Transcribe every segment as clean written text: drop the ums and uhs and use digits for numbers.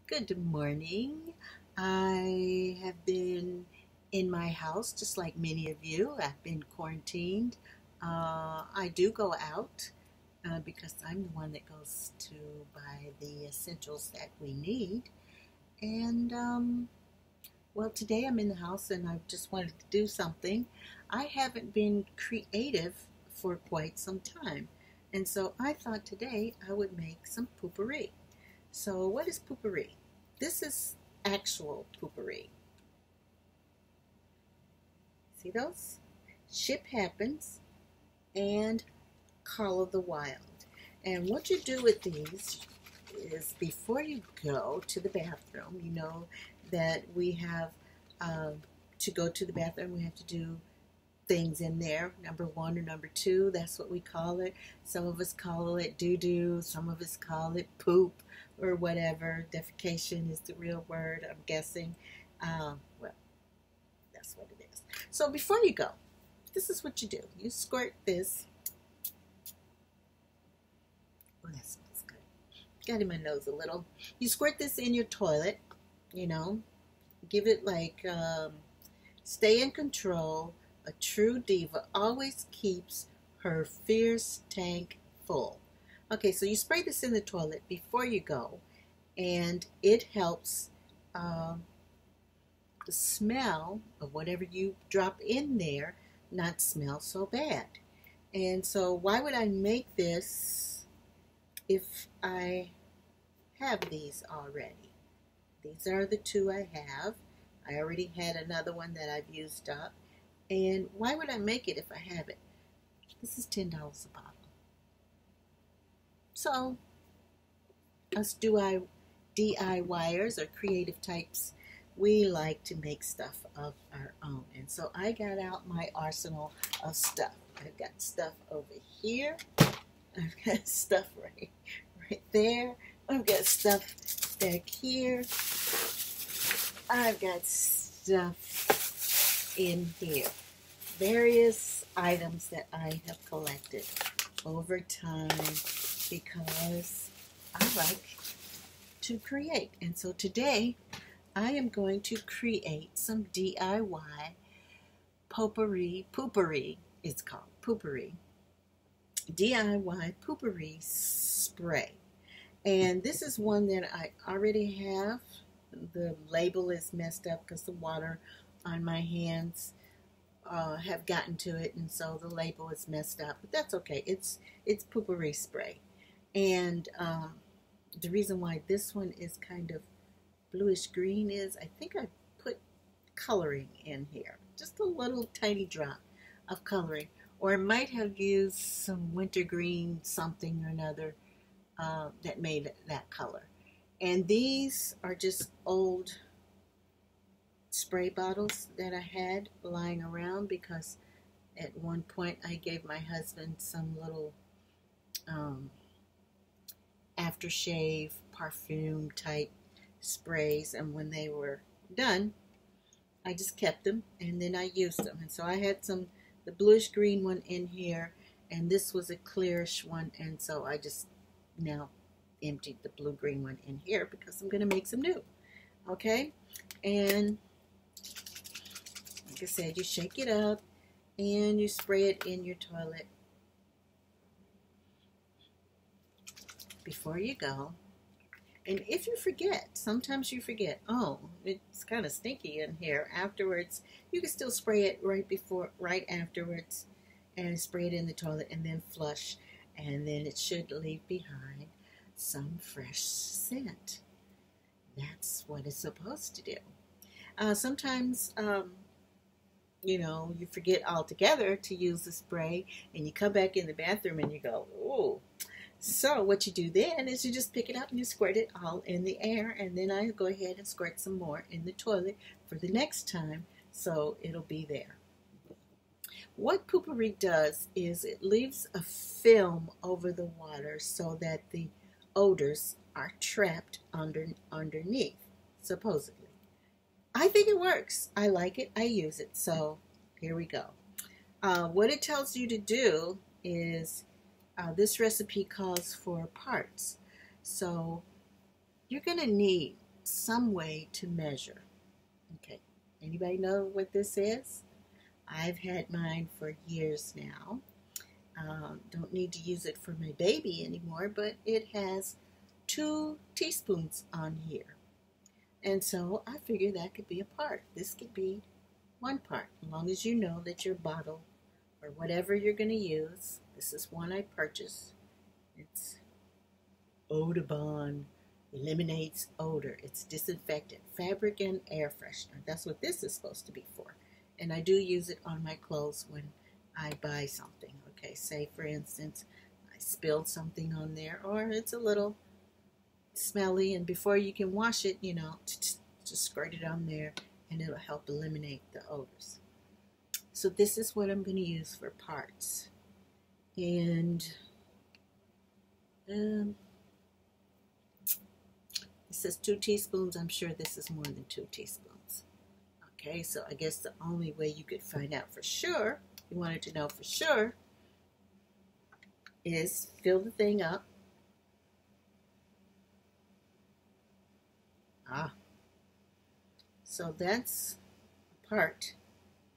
Good morning. I have been in my house just like many of you. I've been quarantined. I do go out because I'm the one that goes to buy the essentials that we need. And well, today I'm in the house and I just wanted to do something. I haven't been creative for quite some time. And so I thought today I would make some poopery. So what is poopery? This is actual poopery. See those? Ship Happens and Call of the Wild. And what you do with these is before you go to the bathroom, you know that we have to go to the bathroom, we have to do things in there, number 1 or number 2, that's what we call it. Some of us call it doo-doo, some of us call it poop or whatever. Defecation is the real word, I'm guessing. Well, that's what it is. So before you go, this is what you do. You squirt this. Oh, that smells good. Got in my nose a little. You squirt this in your toilet, you know. Give it like, stay in control. A true diva always keeps her fierce tank full. Okay, so you spray this in the toilet before you go, and it helps the smell of whatever you drop in there not smell so bad. And so why would I make this if I have these already? These are the 2 I have. I already had another one that I've used up. And why would I make it if I have it? This is $10 a bottle. So, us DIYers or creative types, we like to make stuff of our own. And so I got out my arsenal of stuff. I've got stuff over here. I've got stuff right there. I've got stuff back here. I've got stuff in here. Various items that I have collected over time because I like to create. And so today I am going to create some DIY poopery, it's called poopery. DIY poopery spray. And this is one that I already have. The label is messed up because the water on my hands have gotten to it, and so the label is messed up, but that's okay. It's poopery spray. And the reason why this one is kind of bluish green is I think I put coloring in here, just a little tiny drop of coloring, or I might have used some wintergreen something or another that made that color. And these are just old spray bottles that I had lying around because at one point I gave my husband some little aftershave perfume type sprays, and when they were done I just kept them and then I used them. And so I had the bluish green one in here, and this was a clearish one, and so I just now emptied the blue green one in here because I'm going to make some new. Okay, and like I said, you shake it up and you spray it in your toilet before you go. And if you forget, sometimes you forget, oh, it's kind of stinky in here. Afterwards, you can still spray it right afterwards, and spray it in the toilet and then flush, and then it should leave behind some fresh scent. That's what it's supposed to do. Sometimes, you know, you forget altogether to use the spray, and you come back in the bathroom and you go, oh. So what you do then is you just pick it up and you squirt it all in the air, and then I go ahead and squirt some more in the toilet for the next time, so it'll be there. What poopery does is it leaves a film over the water so that the odors are trapped underneath, supposedly. I think it works. I like it. I use it. So here we go. What it tells you to do is this recipe calls for parts. So you're going to need some way to measure. Okay, anybody know what this is? I've had mine for years now. Don't need to use it for my baby anymore, but it has 2 teaspoons on here. And so I figured that could be a part. This could be 1 part, as long as you know that your bottle or whatever you're going to use. This is one I purchased. It's Audubon Eliminates Odor. It's disinfectant, fabric, and air freshener. That's what this is supposed to be for. And I do use it on my clothes when I buy something. Okay, say for instance, I spilled something on there, or it's a little smelly, and before you can wash it, you know, just squirt it on there, and it'll help eliminate the odors. So this is what I'm going to use for parts. And it says 2 teaspoons. I'm sure this is more than 2 teaspoons. Okay, so I guess the only way you could find out for sure, if you wanted to know for sure, is fill the thing up. So that's a part,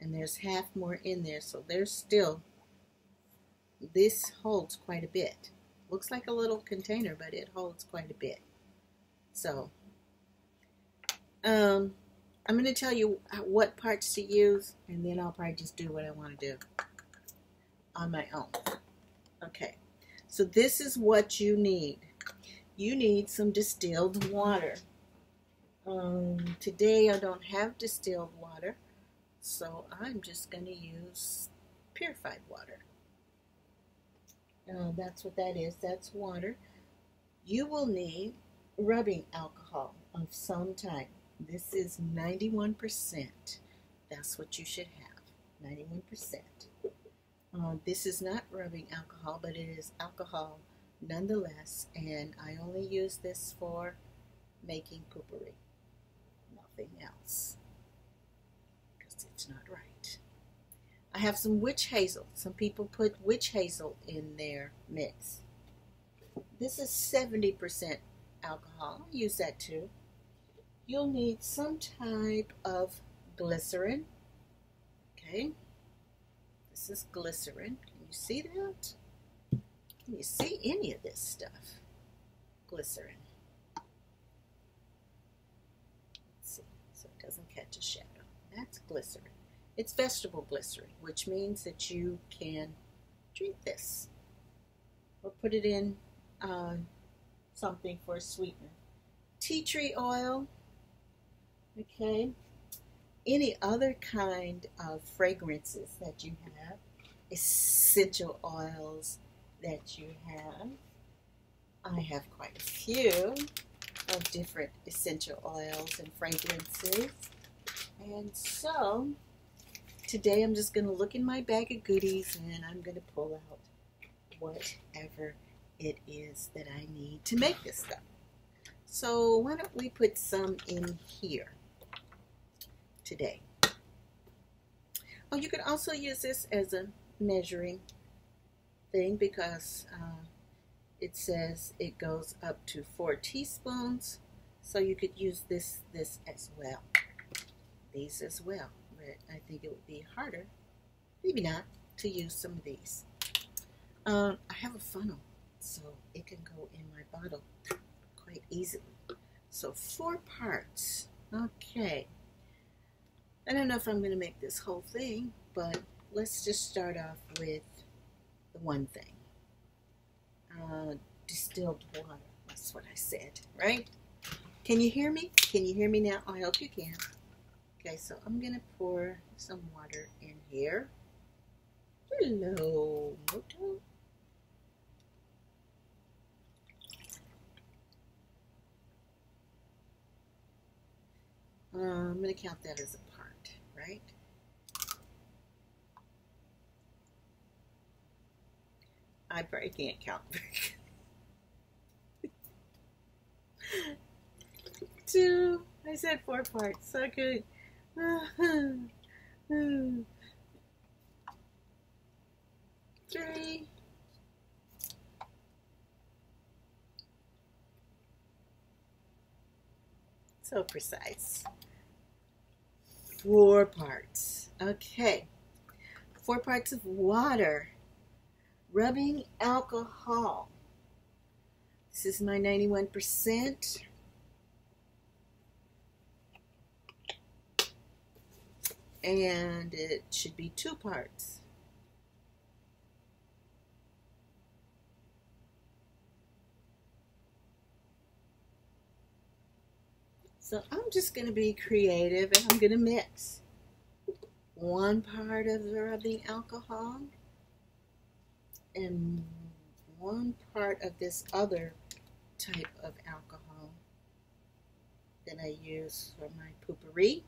and there's half more in there, so there's still, this holds quite a bit. Looks like a little container, but it holds quite a bit. So I'm going to tell you what parts to use, and then I'll probably just do what I want to do on my own. Okay, so this is what you need. You need some distilled water. Today I don't have distilled water, so I'm just going to use purified water. That's what that is. That's water. You will need rubbing alcohol of some type. This is 91%. That's what you should have, 91%. This is not rubbing alcohol, but it is alcohol nonetheless, and I only use this for making POO-POURRI. Nothing else, because it's not right. I have some witch hazel. Some people put witch hazel in their mix. This is 70% alcohol. I use that too. You'll need some type of glycerin. Okay, this is glycerin. Can you see that? Can you see any of this stuff? Glycerin. Let's see, so it doesn't catch a shadow. That's glycerin. It's vegetable glycerin, which means that you can drink this or put it in something for a sweetener. Tea tree oil, okay, any other kind of fragrances that you have, essential oils that you have. I have quite a few of different essential oils and fragrances, and so today I'm just going to look in my bag of goodies and I'm going to pull out whatever it is that I need to make this stuff. So why don't we put some in here today. Oh, you can also use this as a measuring thing because it says it goes up to 4 teaspoons. So you could use this as well. These as well. But I think it would be harder, maybe not, to use some of these. I have a funnel, so it can go in my bottle quite easily. So 4 parts. Okay. I don't know if I'm going to make this whole thing, but let's just start off with the one thing. Distilled water. That's what I said, right? Can you hear me? Can you hear me now? I hope you can. Okay, so I'm going to pour some water in here. Hello, Moto. I'm going to count that as a part, right? I probably can't count very good. 2. I said 4 parts. So good. 3. So precise. 4 parts. Okay. 4 parts of water. Rubbing alcohol. This is my 91%. And it should be 2 parts. So I'm just going to be creative and I'm going to mix 1 part of the rubbing alcohol and 1 part of this other type of alcohol that I use for my POO-POURRI.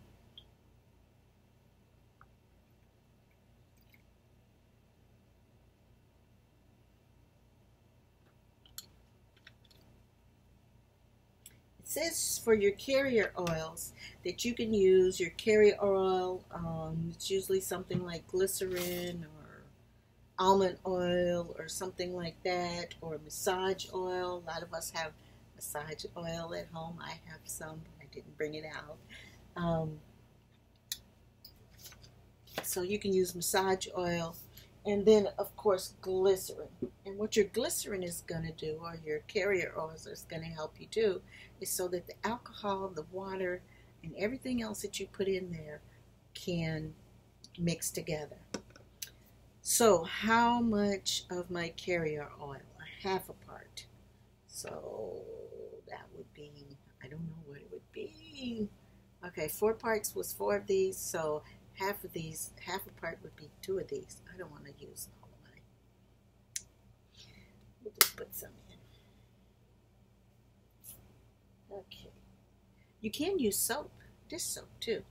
It says for your carrier oils that you can use your carrier oil. It's usually something like glycerin or almond oil or something like that, or massage oil. A lot of us have massage oil at home. I have some, but I didn't bring it out. So you can use massage oil, and then of course glycerin. And what your glycerin is going to do, or your carrier oils is going to help you do, is so that the alcohol, the water, and everything else that you put in there can mix together. So how much of my carrier oil? A half a part. So that would be, I don't know what it would be. Okay, 4 parts was 4 of these, so half of these, half a part would be 2 of these. I don't want to use all of mine. We'll just put some in. Okay. You can use soap, dish soap too.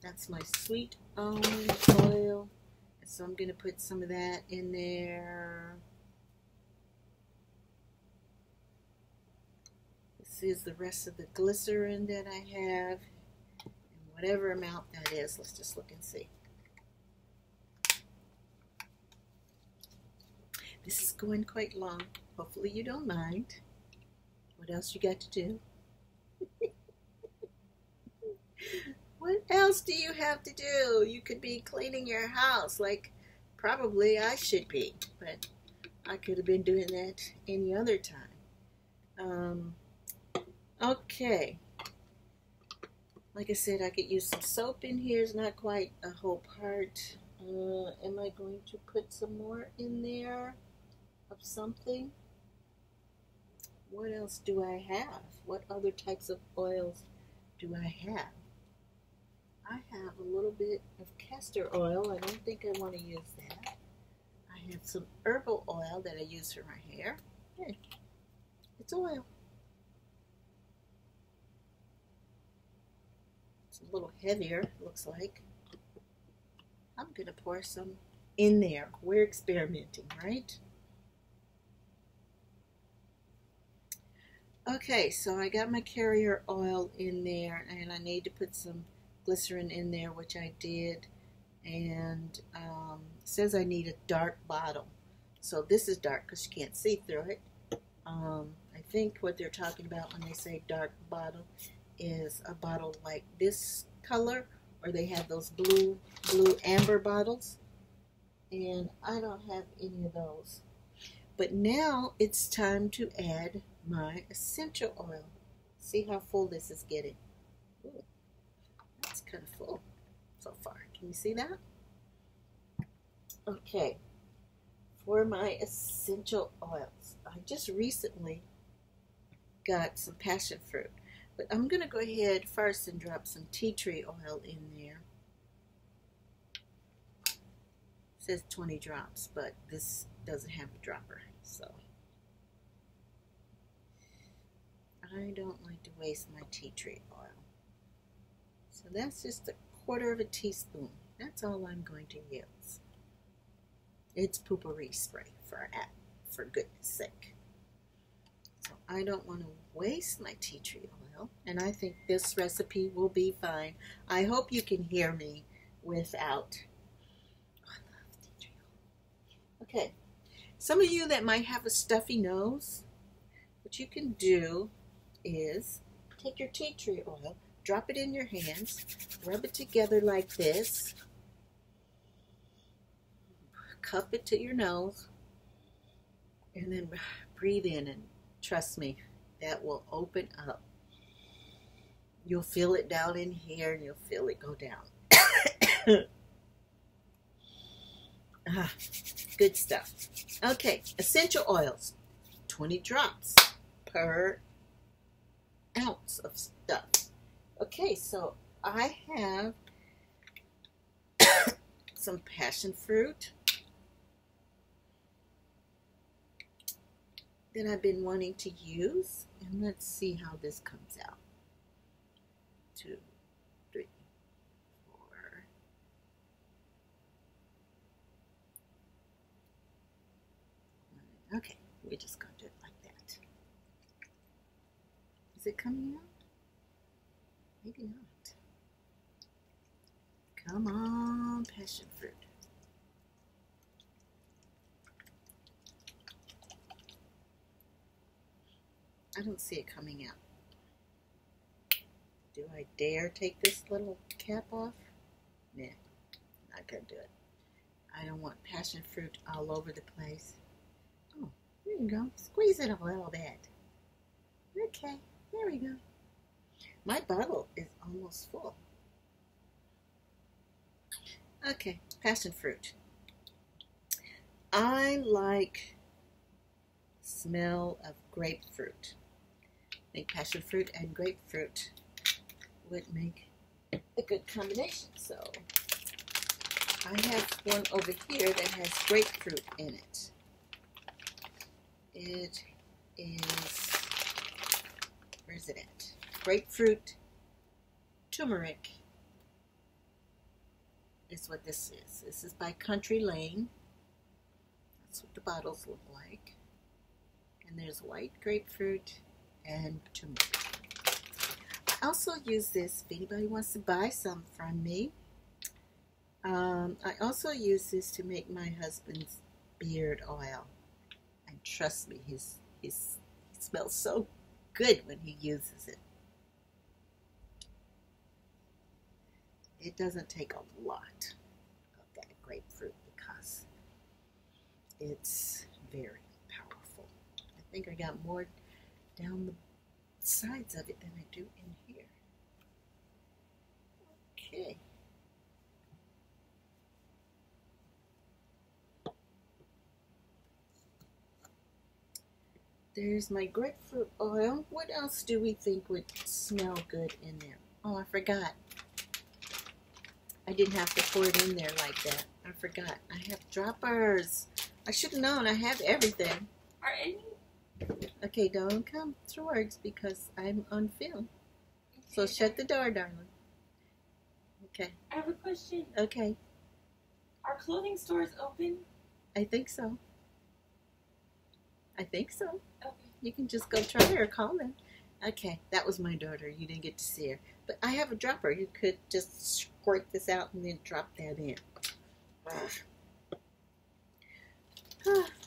That's my sweet almond oil. So I'm going to put some of that in there. This is the rest of the glycerin that I have. And whatever amount that is, let's just look and see. This is going quite long. Hopefully you don't mind. What else you got to do? What else do you have to do? You could be cleaning your house like probably I should be, but I could have been doing that any other time. Okay. Like I said, I could use some soap in here. It's not quite a whole part. Am I going to put some more in there of something? What else do I have? What other types of oils do I have? I have a little bit of castor oil. I don't think I want to use that. I have some herbal oil that I use for my hair. Hey, it's oil. It's a little heavier, it looks like. I'm going to pour some in there. We're experimenting, right? Okay, so I got my carrier oil in there, and I need to put some glycerin in there, which I did, and it says I need a dark bottle. So this is dark because you can't see through it. I think what they're talking about when they say dark bottle is a bottle like this color, or they have those blue amber bottles, and I don't have any of those. But now it's time to add my essential oil. See how full this is getting. Ooh. It's kind of full so far. Can you see that? Okay, for my essential oils, I just recently got some passion fruit, but I'm going to go ahead first and drop some tea tree oil in there. It says 20 drops, but this doesn't have a dropper, so I don't like to waste my tea tree oil. So that's just 1/4 of a teaspoon. That's all I'm going to use. It's POO-POURRI spray for goodness sake. So I don't want to waste my tea tree oil, and I think this recipe will be fine. I hope you can hear me without Okay. Some of you that might have a stuffy nose, what you can do is take your tea tree oil, drop it in your hands, rub it together like this, cup it to your nose, and then breathe in, and trust me, that will open up. You'll feel it down in here, and you'll feel it go down. Good stuff. Okay, essential oils, 20 drops per ounce of stuff. Okay, so I have some passion fruit that I've been wanting to use, and let's see how this comes out. 2, 3, 4. Okay, we're just going to do it like that. Is it coming out? Maybe not. Come on, passion fruit. I don't see it coming out. Do I dare take this little cap off? Nah, not gonna do it. I don't want passion fruit all over the place. Oh, there you go. Squeeze it a little bit. Okay, there we go. My bottle is almost full. Okay, passion fruit. I like the smell of grapefruit. I think passion fruit and grapefruit would make a good combination. So I have one over here that has grapefruit in it. It is, where's it at? Grapefruit turmeric is what this is. This is by Country Lane. That's what the bottles look like. And there's white grapefruit and turmeric. I also use this if anybody wants to buy some from me. I also use this to make my husband's beard oil. And trust me, he smells so good when he uses it. It doesn't take a lot of that grapefruit because it's very powerful. I think I got more down the sides of it than I do in here. Okay. There's my grapefruit oil. What else do we think would smell good in there? Oh, I forgot. I didn't have to pour it in there like that. I forgot. I have droppers. I should have known. I have everything. Are any? Okay, don't come towards because I'm on film. Okay. So shut the door, darling. Okay. I have a question. Okay. Are clothing stores open? I think so. I think so. Okay. You can just go try or call them. Okay, that was my daughter. You didn't get to see her. But I have a dropper. You could just squirt this out and then drop that in.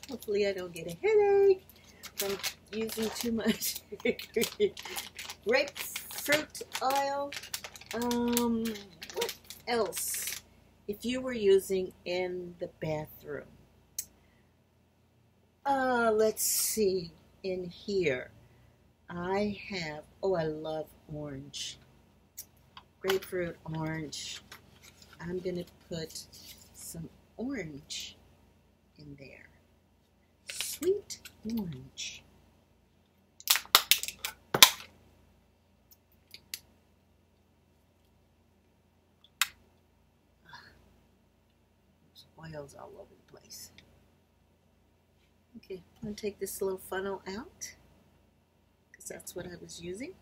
Hopefully I don't get a headache from using too much grapefruit oil. What else? If you were using in the bathroom. Let's see. In here, I have, oh, I love orange. Grapefruit orange. I'm going to put some orange in there. Sweet orange. There's oils all over the place. Okay, I'm going to take this little funnel out because that's what I was using.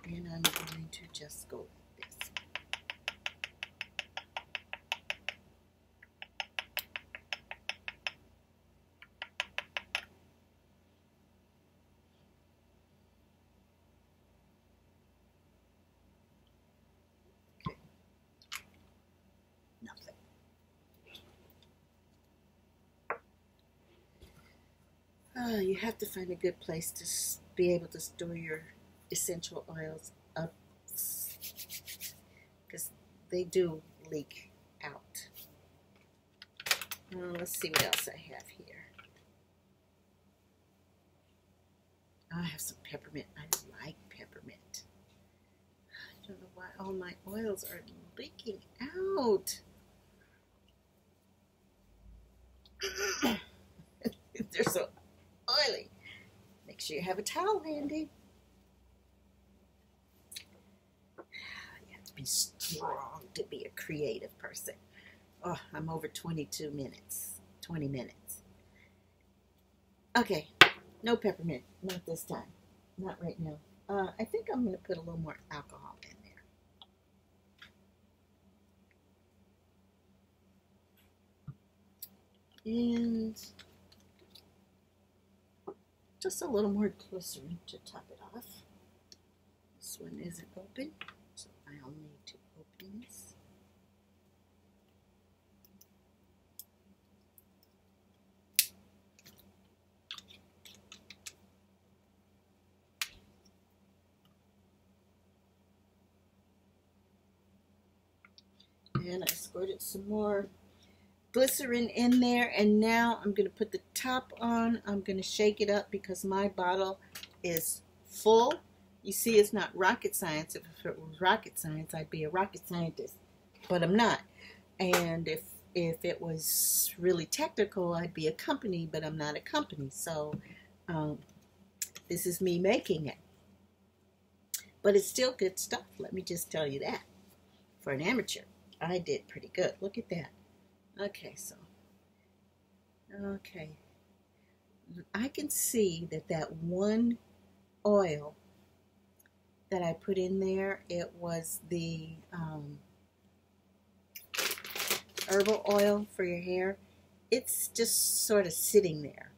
And I'm going to just go like this. Okay. Nothing. You have to find a good place to be able to store your essential oils up, because they do leak out. Let's see what else I have here. I have some peppermint. I like peppermint. I don't know why all my oils are leaking out. They're so oily. Make sure you have a towel handy. You have to be strong to be a creative person. Oh, I'm over 22 minutes. 20 minutes. Okay, no peppermint. Not this time. Not right now. I think I'm going to put a little more alcohol in there. And just a little more glycerin to top it off. This one isn't open, so I'll need to open this. And I squirted some more glycerin in there, and now I'm going to put the top on. I'm going to shake it up because my bottle is full. You see, it's not rocket science. If it was rocket science, I'd be a rocket scientist, but I'm not. And if it was really technical, I'd be a company, but I'm not a company. So this is me making it. But it's still good stuff. Let me just tell you that. For an amateur, I did pretty good. Look at that. Okay, so, okay. I can see that one oil that I put in there, it was the herbal oil for your hair. It's just sort of sitting there.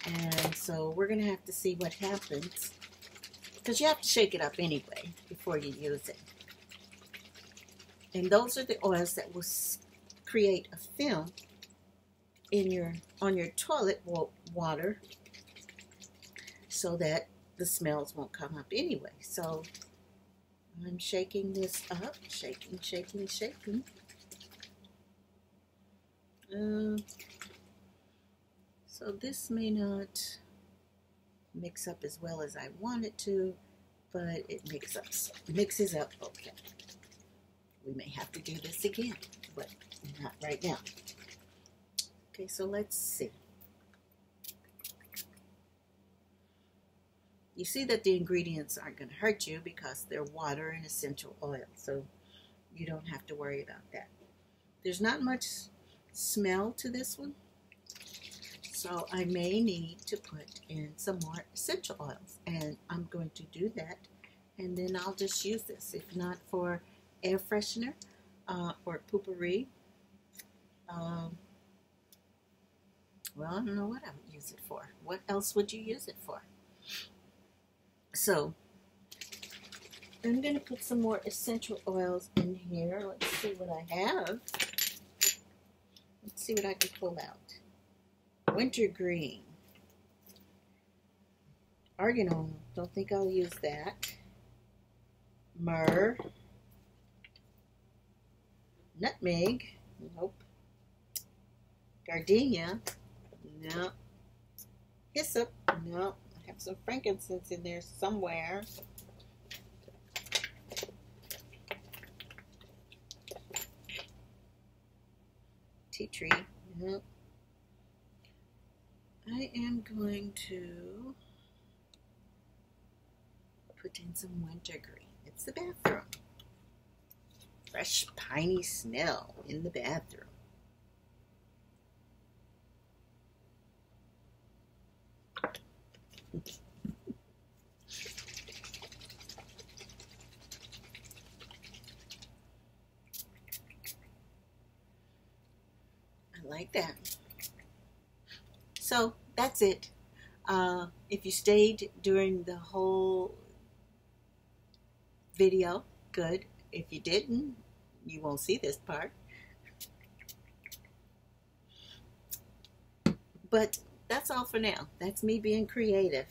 And so we're going to have to see what happens, because you have to shake it up anyway before you use it. And those are the oils that will create a film in on your toilet water, so that the smells won't come up anyway. So I'm shaking this up, shaking. So this may not mix up as well as I want it to, but it mixes up okay. We may have to do this again, but not right now. Okay, so let's see. You see that the ingredients aren't going to hurt you because they're water and essential oil, so you don't have to worry about that. There's not much smell to this one, so I may need to put in some more essential oils, and I'm going to do that, and then I'll just use this, if not for air freshener or POO-POURRI. Well, I don't know what I would use it for. What else would you use it for? So I'm going to put some more essential oils in here. Let's see what I have. Let's see what I can pull out. Wintergreen. Argan oil. Don't think I'll use that. Myrrh. Nutmeg. Nope. Gardenia. No. Hyssop. No. I have some frankincense in there somewhere. Tea tree. No. I am going to put in some wintergreen. It's the bathroom. Fresh piney smell in the bathroom. I like that. So that's it. If you stayed during the whole video, good. If you didn't, you won't see this part. But that's all for now. That's me being creative.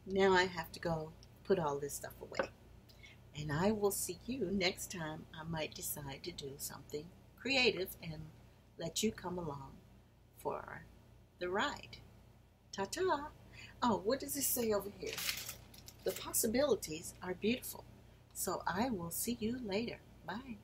Now I have to go put all this stuff away. And I will see you next time. I might decide to do something creative and let you come along for the ride. Ta-ta. Oh, what does it say over here? The possibilities are beautiful. So I will see you later. Bye.